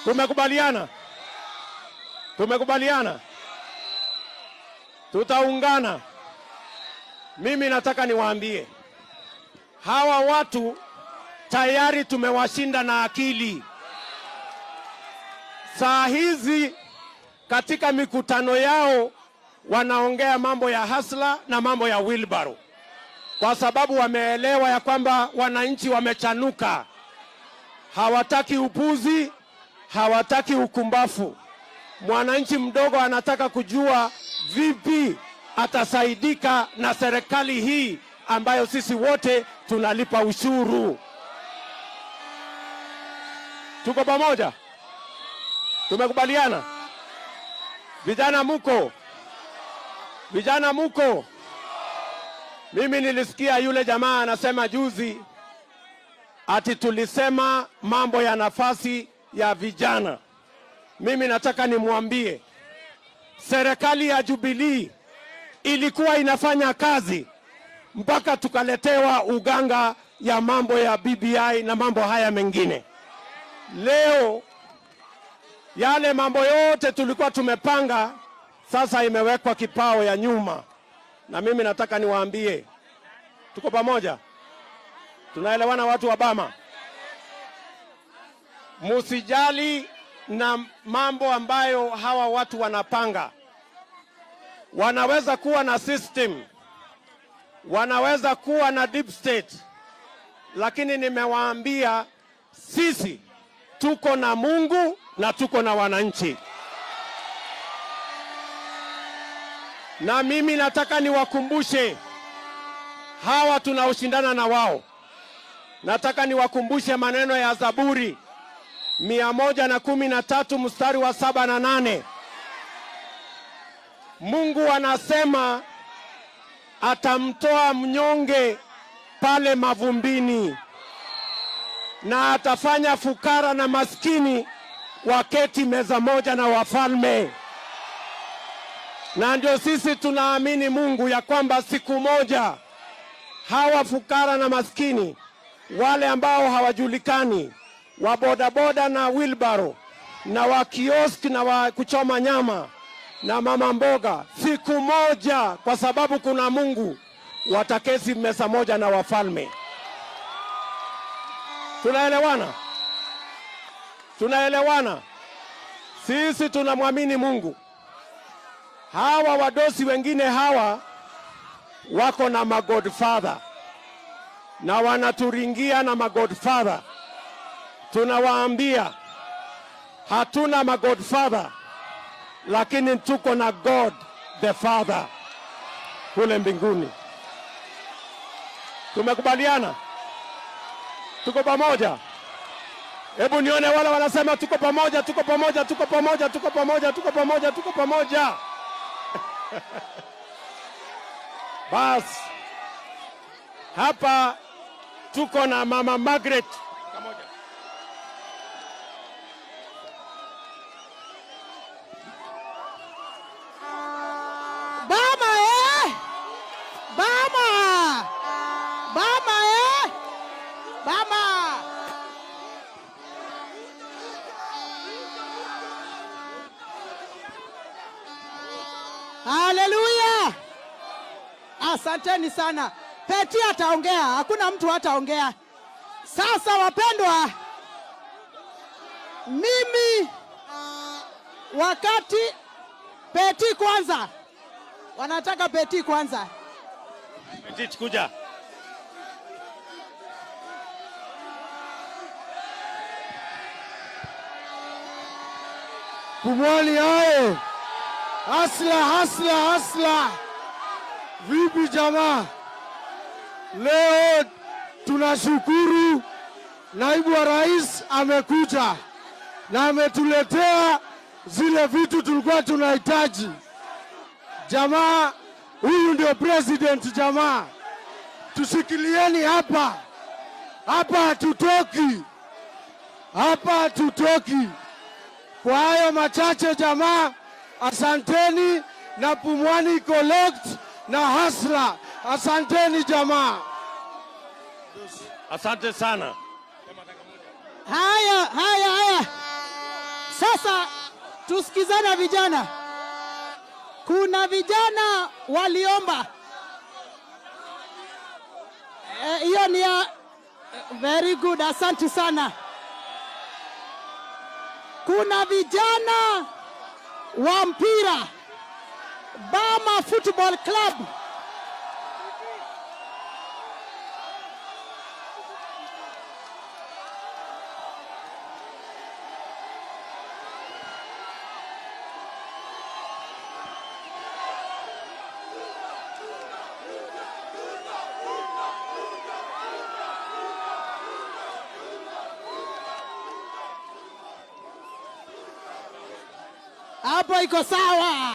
Tumekubaliana? Tumekubaliana? Tutaungana. Mimi nataka niwaambie, hawa watu tayari tumewashinda na akili. Saa hizi katika mikutano yao wanaongea mambo ya hasla na mambo ya wheelbarrow, kwa sababu wameelewa ya kwamba wananchi wamechanuka. Hawataki upuzi, hawataki ukumbafu. Mwananchi mdogo anataka kujua vipi atasaidika na serikali hii ambayo sisi wote tunalipa ushuru. Tuko pamoja? Tumekubaliana? Vijana muko? Vijana muko? Mimi nilisikia yule jamaa anasema juzi ati tulisema mambo ya nafasi ya vijana. Mimi nataka nimwambie, serikali ya Jubilee ilikuwa inafanya kazi mpaka tukaletewa uganga ya mambo ya BBI na mambo haya mengine. Leo yale mambo yote tulikuwa tumepanga sasa imewekwa kipao ya nyuma. Na mimi nataka niwaambie, tuko pamoja? Tunaelewana watu wa Bama? Musijali na mambo ambayo hawa watu wanapanga. Wanaweza kuwa na system, wanaweza kuwa na deep state, lakini nimewaambia sisi tuko na Mungu na tuko na wananchi. Na mimi nataka niwakumbushe hawa tunaoshindana na wao. Nataka niwakumbushe maneno ya Zaburi 113 mstari wa 7 na 8. Mungu anasema atamtoa mnyonge pale mavumbini na atafanya fukara na maskini waketi meza moja na wafalme. Na ndio sisi tunaamini Mungu ya kwamba siku moja hawa fukara na maskini, wale ambao hawajulikani, wa bodaboda na wheelbarrow na wa kioski na wa kuchoma nyama na mama mboga, siku moja kwa sababu kuna Mungu watakesi meza moja na wafalme. Tunaelewana? Tunaelewana? Sisi tunamwamini Mungu. Hawa wadosi wengine hawa wako na magodfather na wanaturingia na magodfather. Tunawaambia hatuna magodfather, lakini tuko na God the Father kule mbinguni. Tumekubaliana? Tuko pamoja? Hebu nione wale wanasema tuko pamoja, tuko pamoja, tuko pamoja, tuko pamoja, tuko pamoja, tuko pamoja. Bas, hapa tuko na Mama Margaret. Bama Bama! Bama Bama! Haleluya! Asanteni sana. Peti ataongea, hakuna mtu hataongea. Sasa wapendwa, mimi wakati Peti kwanza. Wanataka Peti kwanza. Peti kuja. Pumwani hae. Hasla, hasla, hasla. Vipi jamaa? Leo tunashukuru naibu wa rais amekuja na ametuletea zile vitu tulikuwa tunahitaji. Jamaa, huyu ndio president jamaa. Tusikilieni hapa. Hapa hatutoki. Hapa hatutoki. Kwa hayo machache jamaa, asanteni na Pumwani Collect na Hasla. Asanteni jamaa. Asante sana. Haya. tusikizana vijana. Kuna vijana waliomba hiyo ni ya very good, asante sana. Kuna vijana wa mpira Bama Football Club hapo iko sawa.